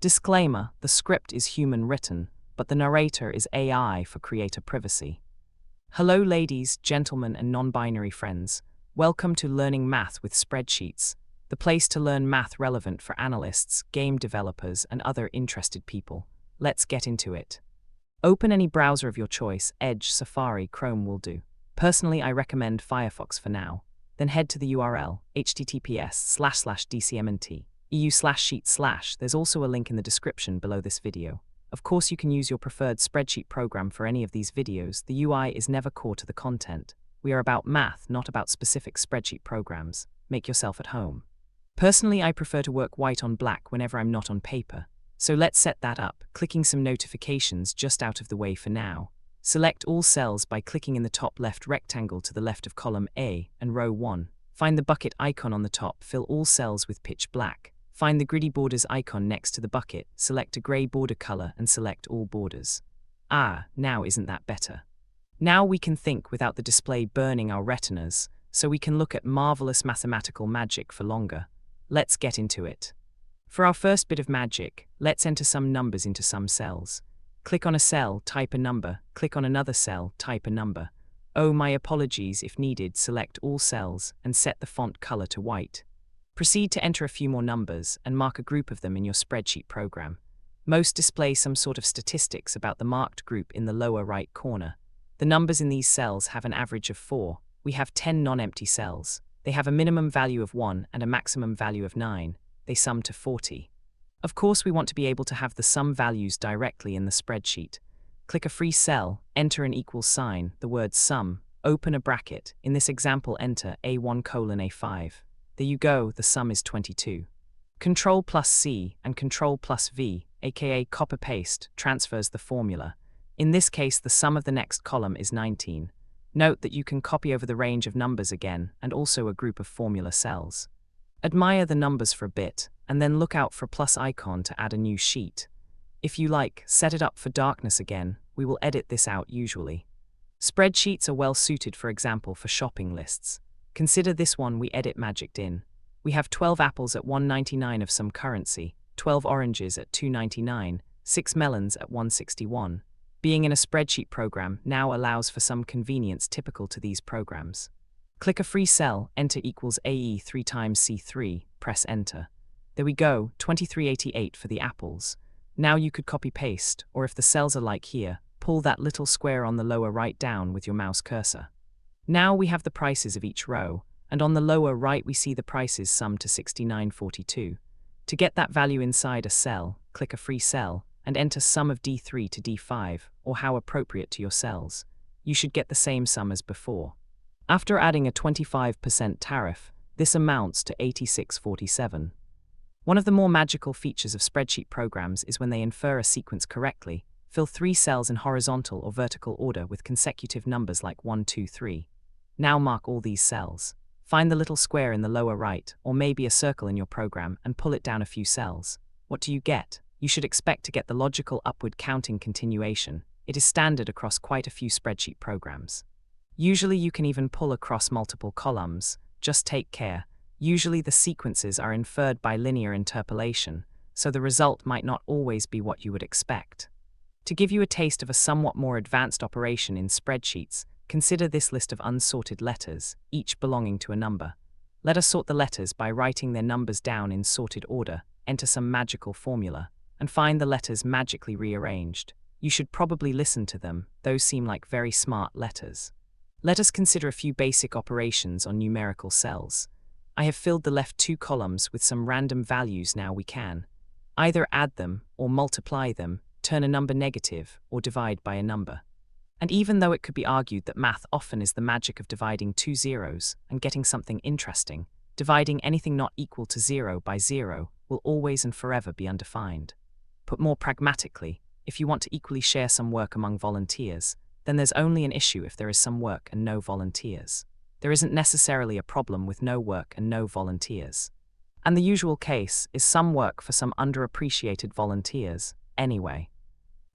Disclaimer: the script is human written, but the narrator is AI for creator privacy. Hello ladies, gentlemen and non-binary friends. Welcome to Learning Math with Spreadsheets, the place to learn math relevant for analysts, game developers and other interested people. Let's get into it. Open any browser of your choice. Edge, Safari, Chrome will do. Personally, I recommend Firefox for now. Then head to the URL https://dcmnt.eu/sheet/. There's also a link in the description below this video. Of course, you can use your preferred spreadsheet program for any of these videos. The UI is never core to the content. We are about math, not about specific spreadsheet programs. Make yourself at home. Personally, I prefer to work white on black whenever I'm not on paper. So let's set that up, clicking some notifications just out of the way for now. Select all cells by clicking in the top left rectangle to the left of column A and row 1. Find the bucket icon on the top, fill all cells with pitch black. Find the griddy borders icon next to the bucket, select a grey border color and select all borders. Now isn't that better? Now we can think without the display burning our retinas, so we can look at marvelous mathematical magic for longer. Let's get into it. For our first bit of magic, let's enter some numbers into some cells. Click on a cell, type a number, click on another cell, type a number. Oh, my apologies, if needed, select all cells and set the font color to white. Proceed to enter a few more numbers and mark a group of them in your spreadsheet program. Most display some sort of statistics about the marked group in the lower right corner. The numbers in these cells have an average of 4. We have 10 non-empty cells. They have a minimum value of 1 and a maximum value of 9. They sum to 40. Of course, we want to be able to have the sum values directly in the spreadsheet. Click a free cell, enter an equals sign, the word sum, open a bracket. In this example, enter A1:A5. There you go, the sum is 22. Ctrl+C and Ctrl+V, aka copy-paste, transfers the formula. In this case, the sum of the next column is 19. Note that you can copy over the range of numbers again and also a group of formula cells. Admire the numbers for a bit, and then look out for a plus icon to add a new sheet. If you like, set it up for darkness again. We will edit this out usually. Spreadsheets are well suited, for example, for shopping lists. Consider this one we edit magicked in. We have 12 apples at 1.99 of some currency, 12 oranges at 2.99, 6 melons at 1.61. Being in a spreadsheet program now allows for some convenience typical to these programs. Click a free cell, enter equals AE 3 times C3, press enter. There we go, 23.88 for the apples. Now you could copy-paste, or if the cells are like here, pull that little square on the lower right down with your mouse cursor. Now we have the prices of each row, and on the lower right we see the prices sum to 69.42. To get that value inside a cell, click a free cell, and enter sum of D3 to D5, or how appropriate to your cells. You should get the same sum as before. After adding a 25% tariff, this amounts to 86.47. One of the more magical features of spreadsheet programs is when they infer a sequence correctly. Fill 3 cells in horizontal or vertical order with consecutive numbers like 1, 2, 3. Now mark all these cells. Find the little square in the lower right, or maybe a circle in your program, and pull it down a few cells. What do you get? You should expect to get the logical upward counting continuation. It is standard across quite a few spreadsheet programs. Usually you can even pull across multiple columns. Just take care. Usually the sequences are inferred by linear interpolation, so the result might not always be what you would expect. To give you a taste of a somewhat more advanced operation in spreadsheets, consider this list of unsorted letters, each belonging to a number. Let us sort the letters by writing their numbers down in sorted order, enter some magical formula, and find the letters magically rearranged. You should probably listen to them, those seem like very smart letters. Let us consider a few basic operations on numerical cells. I have filled the left 2 columns with some random values. Now we can either add them or multiply them, turn a number negative, or divide by a number. And even though it could be argued that math often is the magic of dividing 2 zeros and getting something interesting, dividing anything not equal to 0 by 0 will always and forever be undefined. Put more pragmatically, if you want to equally share some work among volunteers, then there's only an issue if there is some work and no volunteers. There isn't necessarily a problem with no work and no volunteers. And the usual case is some work for some underappreciated volunteers, anyway.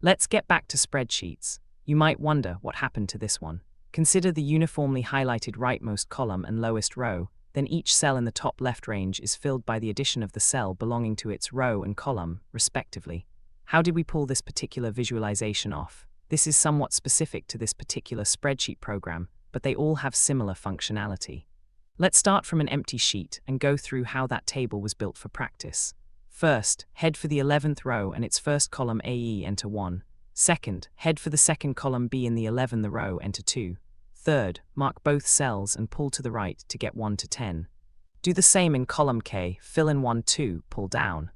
Let's get back to spreadsheets. You might wonder what happened to this one. Consider the uniformly highlighted rightmost column and lowest row. then each cell in the top left range is filled by the addition of the cell belonging to its row and column, respectively. How did we pull this particular visualization off? This is somewhat specific to this particular spreadsheet program, but they all have similar functionality. Let's start from an empty sheet and go through how that table was built for practice. First, head for the 11th row and its first column AE, enter 1. Second, head for the second column B in the 11th row, enter 2. Third, mark both cells and pull to the right to get 1 to 10. Do the same in column K, fill in 1, 2, pull down.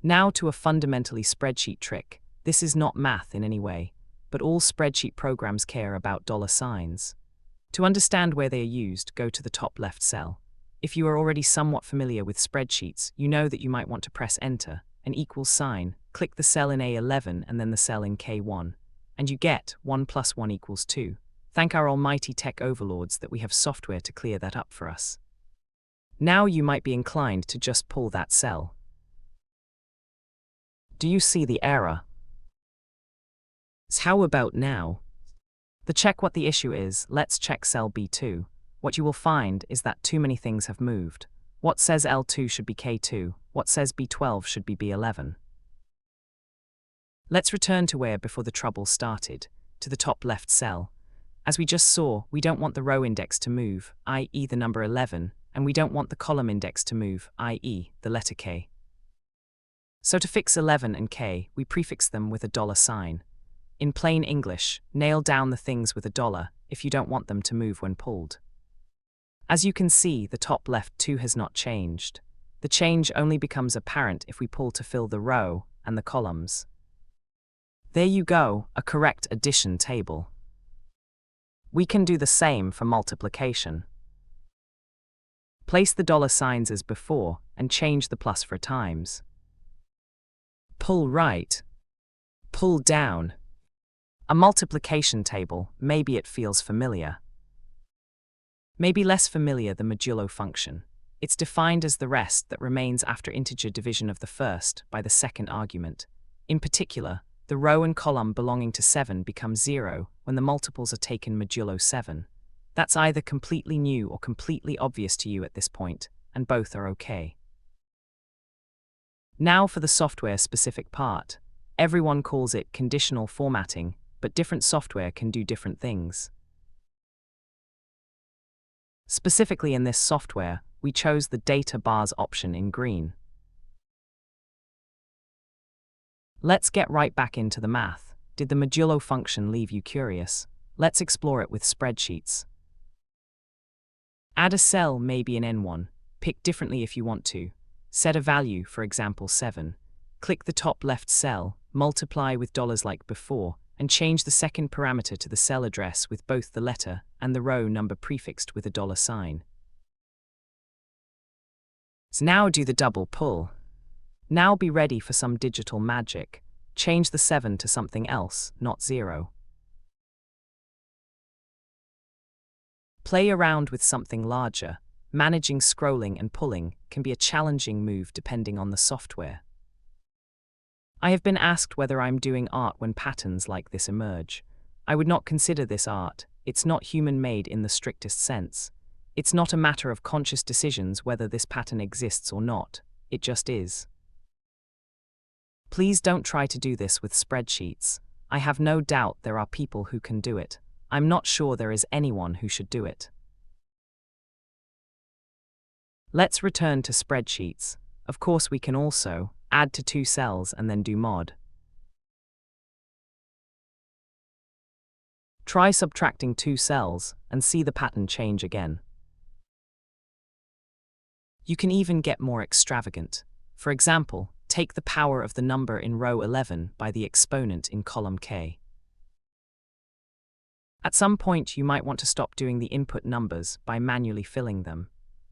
Now to a fundamentally spreadsheet trick. This is not math in any way, but all spreadsheet programs care about dollar signs. To understand where they are used, go to the top left cell. If you are already somewhat familiar with spreadsheets, you know that you might want to press Enter, an equals sign, click the cell in A11 and then the cell in K1, and you get 1 plus 1 equals 2. Thank our almighty tech overlords that we have software to clear that up for us. Now you might be inclined to just pull that cell. Do you see the error? So how about now? To check what the issue is, let's check cell B2. What you will find is that too many things have moved. What says L2 should be K2, what says B12 should be B11. Let's return to where before the trouble started, to the top left cell. As we just saw, we don't want the row index to move, i.e. the number 11, and we don't want the column index to move, i.e. the letter K. So to fix 11 and K, we prefix them with a dollar sign. In plain English, nail down the things with a dollar if you don't want them to move when pulled. As you can see, the top left 2 has not changed. The change only becomes apparent if we pull to fill the row and the columns. There you go, a correct addition table. We can do the same for multiplication. Place the dollar signs as before and change the plus for times. Pull right. Pull down. A multiplication table, maybe it feels familiar. Maybe less familiar the modulo function. It's defined as the rest that remains after integer division of the first by the second argument. In particular, the row and column belonging to 7 become 0 when the multiples are taken modulo 7. That's either completely new or completely obvious to you at this point, and both are okay. Now for the software-specific part. Everyone calls it conditional formatting, but different software can do different things. Specifically in this software, we chose the data bars option in green. Let's get right back into the math. Did the modulo function leave you curious? Let's explore it with spreadsheets. Add a cell, maybe an N1. Pick differently if you want to. Set a value, for example 7. Click the top left cell, multiply with dollars like before, and change the second parameter to the cell address with both the letter and the row number prefixed with a dollar sign. So now do the double pull. Now be ready for some digital magic. Change the 7 to something else, not 0. Play around with something larger. Managing scrolling and pulling can be a challenging move depending on the software. I have been asked whether I'm doing art when patterns like this emerge. I would not consider this art. It's not human-made in the strictest sense. It's not a matter of conscious decisions whether this pattern exists or not. It just is. Please don't try to do this with spreadsheets. I have no doubt there are people who can do it. I'm not sure there is anyone who should do it. Let's return to spreadsheets. Of course, we can also add to 2 cells and then do mod. Try subtracting 2 cells and see the pattern change again. You can even get more extravagant. For example, take the power of the number in row 11 by the exponent in column K. At some point, you might want to stop doing the input numbers by manually filling them.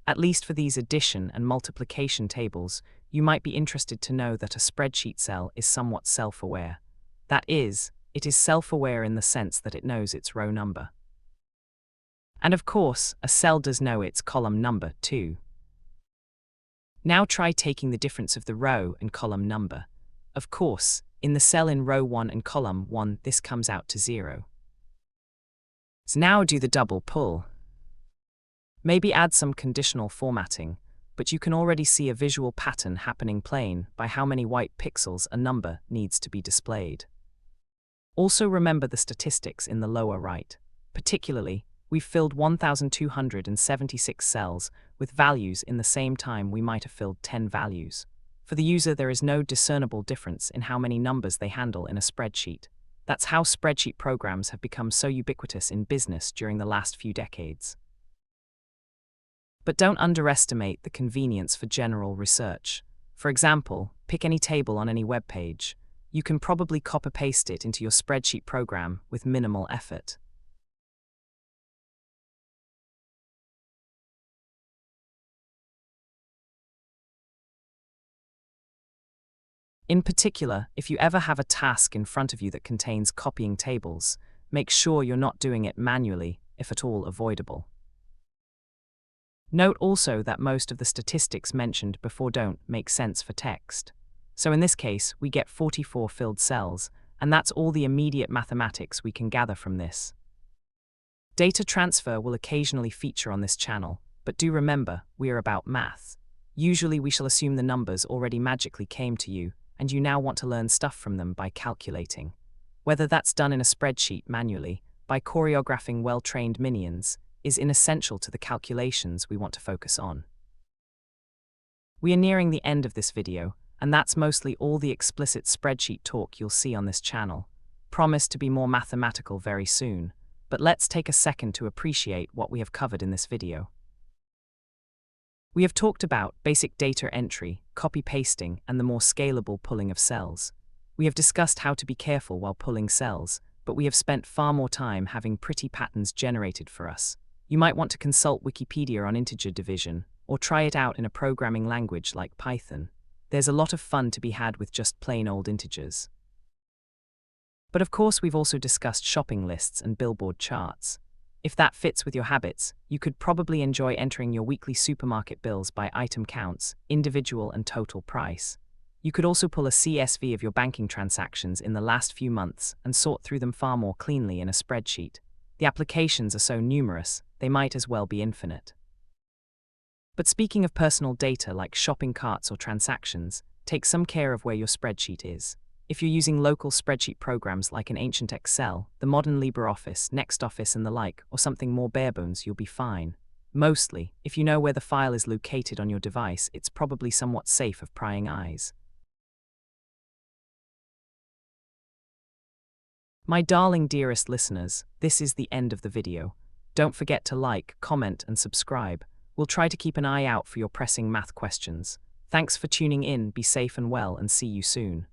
At least for these addition and multiplication tables, you might be interested to know that a spreadsheet cell is somewhat self-aware. That is, it is self-aware in the sense that it knows its row number. And of course, a cell does know its column number too. Now try taking the difference of the row and column number. Of course, in the cell in row 1 and column 1, this comes out to 0. So now do the double pull. Maybe add some conditional formatting, but you can already see a visual pattern happening plain by how many white pixels a number needs to be displayed. Also remember the statistics in the lower right. Particularly, we've filled 1,276 cells with values in the same time we might have filled 10 values. For the user, there is no discernible difference in how many numbers they handle in a spreadsheet. That's how spreadsheet programs have become so ubiquitous in business during the last few decades. But don't underestimate the convenience for general research. For example, pick any table on any web page. You can probably copy-paste it into your spreadsheet program with minimal effort. In particular, if you ever have a task in front of you that contains copying tables, make sure you're not doing it manually, if at all avoidable. Note also that most of the statistics mentioned before don't make sense for text. So in this case, we get 44 filled cells, and that's all the immediate mathematics we can gather from this. Data transfer will occasionally feature on this channel, but do remember, we are about math. Usually we shall assume the numbers already magically came to you, and you now want to learn stuff from them by calculating. Whether that's done in a spreadsheet manually, by choreographing well-trained minions, is inessential to the calculations we want to focus on. We are nearing the end of this video, and that's mostly all the explicit spreadsheet talk you'll see on this channel. Promise to be more mathematical very soon, but let's take a second to appreciate what we have covered in this video. We have talked about basic data entry, copy-pasting, and the more scalable pulling of cells. We have discussed how to be careful while pulling cells, but we have spent far more time having pretty patterns generated for us. You might want to consult Wikipedia on integer division, or try it out in a programming language like Python. There's a lot of fun to be had with just plain old integers. But of course, we've also discussed shopping lists and billboard charts. If that fits with your habits, you could probably enjoy entering your weekly supermarket bills by item counts, individual and total price. You could also pull a CSV of your banking transactions in the last few months and sort through them far more cleanly in a spreadsheet. The applications are so numerous, they might as well be infinite. But speaking of personal data like shopping carts or transactions, take some care of where your spreadsheet is. If you're using local spreadsheet programs like an ancient Excel, the modern LibreOffice, NextOffice and the like, or something more barebones, you'll be fine. Mostly, if you know where the file is located on your device, it's probably somewhat safe of prying eyes. My darling dearest listeners, this is the end of the video. Don't forget to like, comment and subscribe. We'll try to keep an eye out for your pressing math questions. Thanks for tuning in, be safe and well, and see you soon.